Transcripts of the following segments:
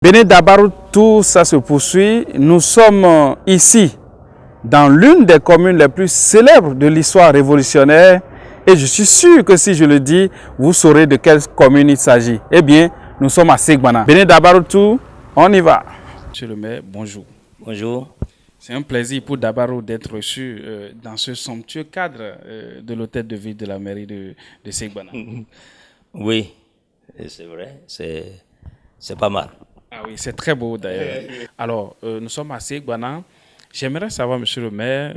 Bénin Dabarou, tout ça se poursuit. Nous sommes ici dans l'une des communes les plus célèbres de l'histoire révolutionnaire et je suis sûr que si je le dis, vous saurez de quelle commune il s'agit. Eh bien, nous sommes à Segbana. Bénin Dabarou, tout, on y va. Monsieur le maire, bonjour. Bonjour. C'est un plaisir pour Dabarou d'être reçu dans ce somptueux cadre de l'hôtel de ville de la mairie de Segbana. Oui, c'est vrai, c'est pas mal. Ah oui, c'est très beau d'ailleurs. Alors, nous sommes à Segbana. J'aimerais savoir, monsieur le maire,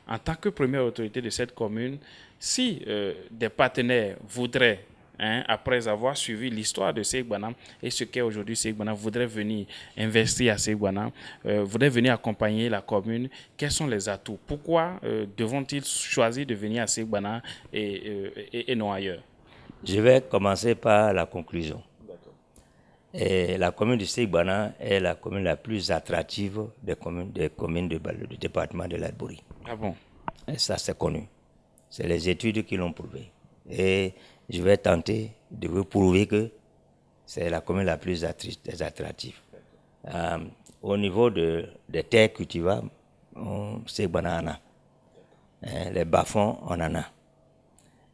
en tant que première autorité de cette commune, si des partenaires voudraient, après avoir suivi l'histoire de Segbana et ce qu'est aujourd'hui Segbana, voudraient venir investir à Segbana, voudraient venir accompagner la commune, quels sont les atouts? Pourquoi devront-ils choisir de venir à Segbana et non ailleurs? Je vais commencer par la conclusion. Et la commune de Segbana est la commune la plus attractive des communes du département de l'Albouri. Ah bon? Et ça, c'est connu. C'est les études qui l'ont prouvé. Et je vais tenter de vous prouver que c'est la commune la plus attractive. Au niveau des terres cultivables, Segbana en a. Les bas-fonds, on en a.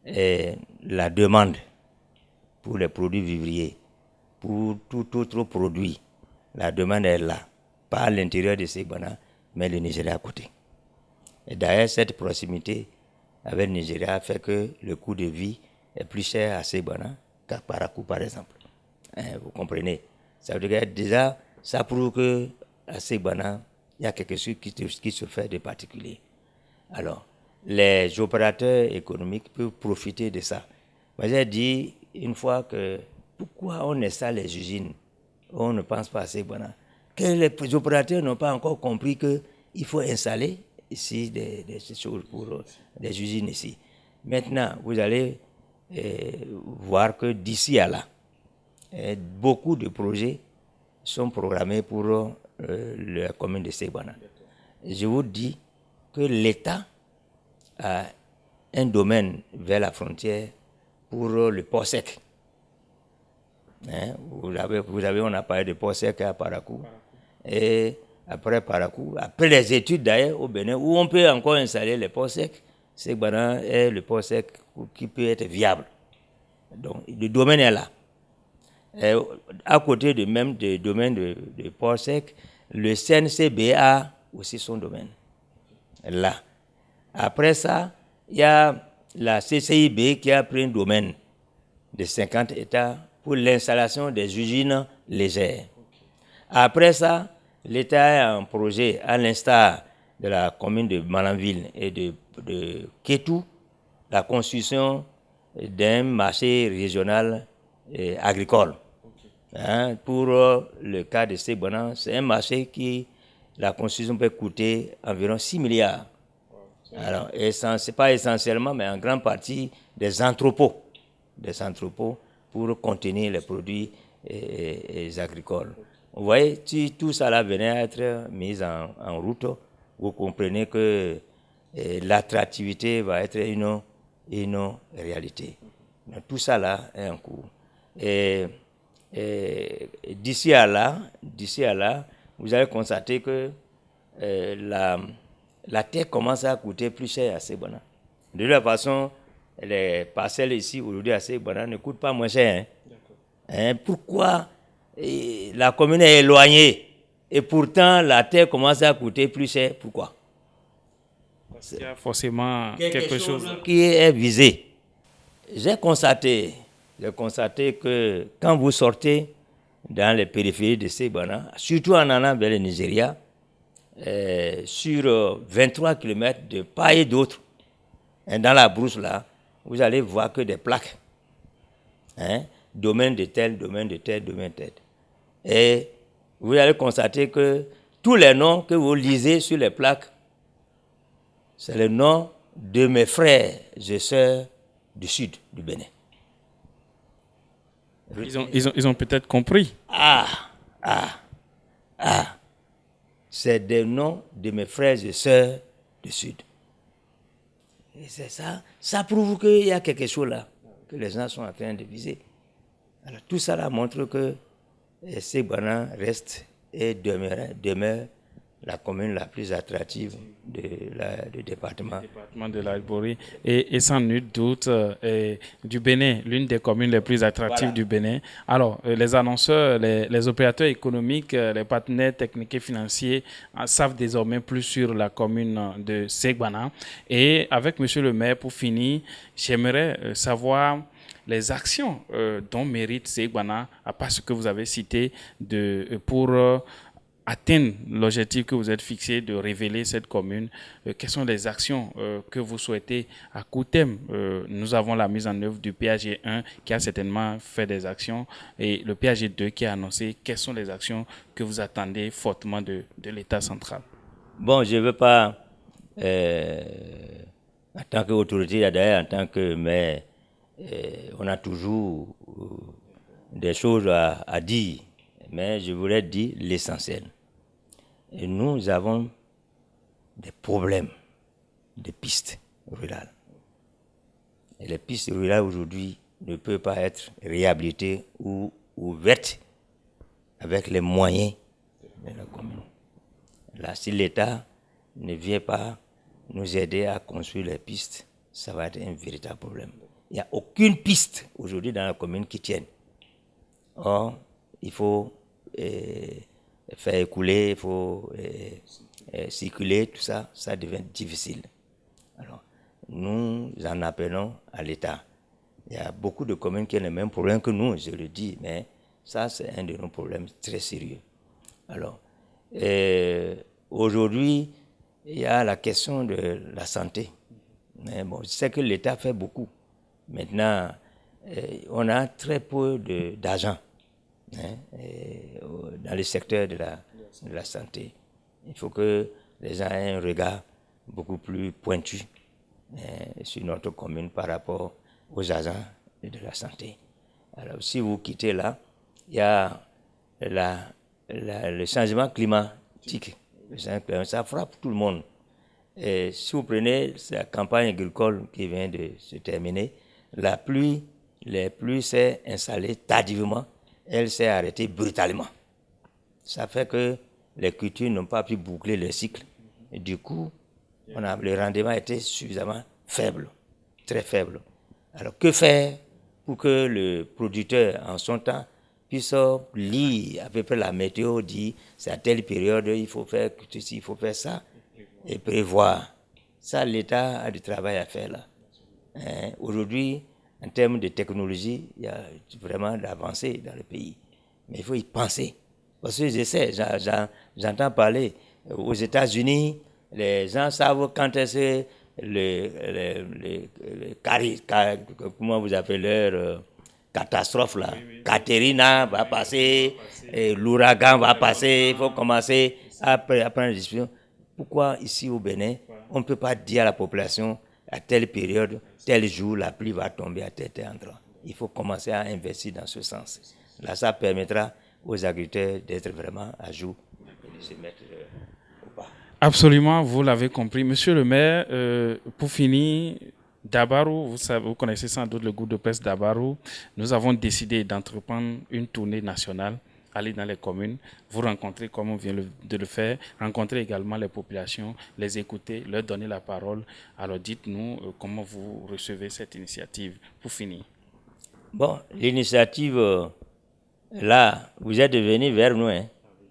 Et la demande pour les produits vivriers, pour tout autre produit, la demande est là, pas à l'intérieur de Segbana, mais le Nigeria à côté. Et d'ailleurs, cette proximité avec le Nigeria fait que le coût de vie est plus cher à Segbana qu'à Parakou, par exemple. Vous comprenez? Ça veut dire que déjà, ça prouve qu'à Segbana, il y a quelque chose qui se fait de particulier. Alors, les opérateurs économiques peuvent profiter de ça. Moi, j'ai dit une fois que pourquoi on installe les usines, on ne pense pas à Segbana. Que les opérateurs n'ont pas encore compris qu'il faut installer ici des choses pour des usines ici. Maintenant, vous allez voir que d'ici à là, beaucoup de projets sont programmés pour la commune de Segbana. Je vous dis que l'État a un domaine vers la frontière pour le port sec. Vous avez, on a parlé de port sec à Parakou. Et après Parakou, après les études d'ailleurs au Bénin, où on peut encore installer les ports secs, Segbana est le port sec qui peut être viable. Donc le domaine est là. Et à côté du domaine de port sec, le CNCB a aussi son domaine. Là. Après ça, il y a la CCIB qui a pris un domaine de 50 hectares pour l'installation des usines légères. Après ça, l'État a un projet, à l'instar de la commune de Malanville et de Kétou, la construction d'un marché régional agricole. Pour le cas de Segbana, c'est un marché qui, la construction peut coûter environ 6 milliards. Alors, c'est pas essentiellement, mais en grande partie des entrepôts pour contenir les produits agricoles. Vous voyez, si tout ça là venait à être mis en route, vous comprenez que l'attractivité va être une réalité. Donc, tout ça là est en cours. Et d'ici à là, vous allez constater que la terre commence à coûter plus cher à Segbana. De toute façon, les parcelles ici aujourd'hui à Segbana ne coûtent pas moins cher. Pourquoi la commune est éloignée et pourtant la terre commence à coûter plus cher? Pourquoi? Parce qu'il y a forcément quelque chose qui est visé. J'ai constaté que quand vous sortez dans les périphéries de Segbana, surtout en allant vers le Nigeria, sur 23 km de part et d'autre, dans la brousse là, vous allez voir que des plaques. Domaine de tel, domaine de tel, domaine de tel. Et vous allez constater que tous les noms que vous lisez sur les plaques, c'est le nom de mes frères et sœurs du sud du Bénin. Ils ont peut-être compris. C'est des noms de mes frères et sœurs du sud. Et c'est ça. Ça prouve qu'il y a quelque chose là, que les gens sont en train de viser. Alors tout ça là montre que Segbana reste et demeure la commune la plus attractive du département. Département de l'Albouri et sans nul doute du Bénin, l'une des communes les plus attractives du Bénin. Alors, les annonceurs, les opérateurs économiques, les partenaires techniques et financiers savent désormais plus sur la commune de Segbana. Et avec Monsieur le maire, pour finir, j'aimerais savoir les actions dont mérite Segbana, à part ce que vous avez cité, pour atteindre l'objectif que vous êtes fixé de révéler cette commune. Quelles sont les actions que vous souhaitez à court terme? Nous avons la mise en œuvre du PAG 1 qui a certainement fait des actions et le PAG 2 qui a annoncé. Quelles sont les actions que vous attendez fortement de l'État central? Bon, je ne veux pas, en tant qu'autorité, d'ailleurs en tant que maire, on a toujours des choses à dire, mais je voulais dire l'essentiel. Et nous avons des problèmes de pistes rurales. Et les pistes rurales aujourd'hui ne peuvent pas être réhabilitées ou ouvertes avec les moyens de la commune. Là, si l'État ne vient pas nous aider à construire les pistes, ça va être un véritable problème. Il n'y a aucune piste aujourd'hui dans la commune qui tienne. Or, il faut faire écouler, il faut circuler, tout ça, ça devient difficile. Alors, nous en appelons à l'État. Il y a beaucoup de communes qui ont le même problème que nous, je le dis, mais ça, c'est un de nos problèmes très sérieux. Alors, aujourd'hui, il y a la question de la santé. Mais bon, je sais que l'État fait beaucoup. Maintenant, on a très peu d'argent dans le secteur de la santé. Il faut que les gens aient un regard beaucoup plus pointu sur notre commune par rapport aux agents de la santé. Alors, si vous quittez là, il y a le changement climatique. Ça frappe tout le monde. Et si vous prenez la campagne agricole qui vient de se terminer, les pluies s'est installée tardivement, elle s'est arrêtée brutalement. Ça fait que les cultures n'ont pas pu boucler le cycle. Et du coup, le rendement était suffisamment faible, très faible. Alors que faire pour que le producteur, en son temps, puisse lire à peu près la météo, dit c'est à telle période, il faut faire ceci, il faut faire ça, et prévoir. Ça, l'État a du travail à faire là. Aujourd'hui, en termes de technologie, il y a vraiment d'avancées dans le pays. Mais il faut y penser. Parce que j'entends parler aux États-Unis, les gens savent quand est-ce comment vous appelez leur catastrophe là. Katrina va passer, l'ouragan va passer, il faut commencer à prendre des décisions. Pourquoi ici au Bénin, on ne peut pas dire à la population à telle période, tel jour, la pluie va tomber à tel endroit. Il faut commencer à investir dans ce sens. Là, ça permettra aux agriculteurs d'être vraiment à jour et de se mettre au pas. Absolument, vous l'avez compris. Monsieur le maire, pour finir, Dabarou, vous connaissez sans doute le groupe de presse Dabarou. Nous avons décidé d'entreprendre une tournée nationale, aller dans les communes, vous rencontrer comme on vient de le faire, rencontrer également les populations, les écouter, leur donner la parole. Alors dites-nous comment vous recevez cette initiative pour finir. Bon, l'initiative, là, vous êtes venus vers nous, hein,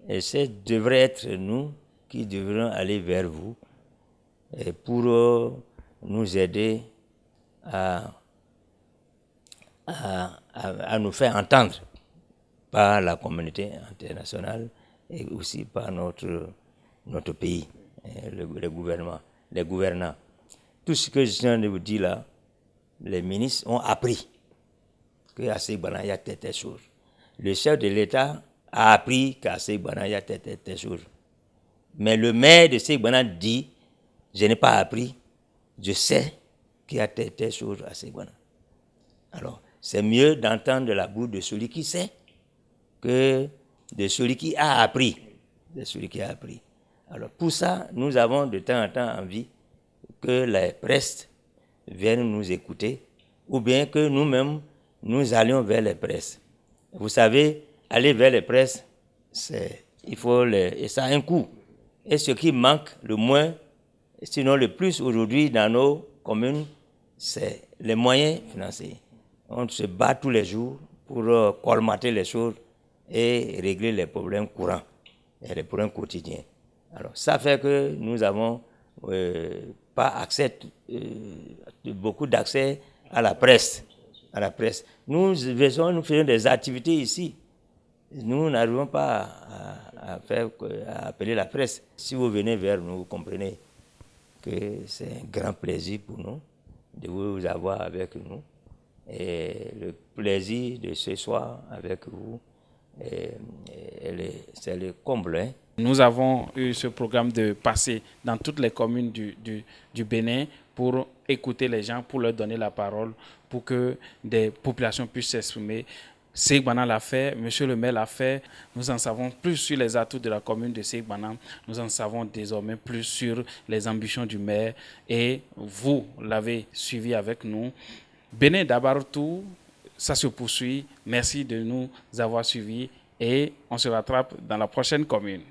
et ce devrait être nous qui devrions aller vers vous et pour nous aider à nous faire entendre par la communauté internationale et aussi par notre pays, le gouvernement, les gouvernants. Tout ce que je viens de vous dire là, les ministres ont appris qu'à Segbana, il y a telle chose. Le chef de l'État a appris qu'à Segbana, il y a telle chose. Mais le maire de Segbana dit, je n'ai pas appris, je sais qu'il y a telle chose à Segbana. Alors, c'est mieux d'entendre de la bouche de celui qui sait que de celui qui a appris. De celui qui a appris. Alors, pour ça, nous avons de temps en temps envie que les presses viennent nous écouter ou bien que nous-mêmes, nous allions vers les presses. Vous savez, aller vers les presses, et ça a un coût. Et ce qui manque le moins, sinon le plus aujourd'hui dans nos communes, c'est les moyens financiers. On se bat tous les jours pour colmater les choses et régler les problèmes courants, et les problèmes quotidiens. Alors ça fait que nous n'avons pas accès, beaucoup d'accès à la presse. Nous faisons des activités ici. Nous n'arrivons pas à appeler la presse. Si vous venez vers nous, vous comprenez que c'est un grand plaisir pour nous de vous avoir avec nous. Et le plaisir de ce soir avec vous, c'est le comble. Hein. Nous avons eu ce programme de passer dans toutes les communes du Bénin pour écouter les gens, pour leur donner la parole, pour que des populations puissent s'exprimer. Segbana l'a fait, Monsieur le maire l'a fait. Nous en savons plus sur les atouts de la commune de Segbana. Nous en savons désormais plus sur les ambitions du maire. Et vous l'avez suivi avec nous. Bénin d'Abartou, ça se poursuit. Merci de nous avoir suivis et on se rattrape dans la prochaine commune.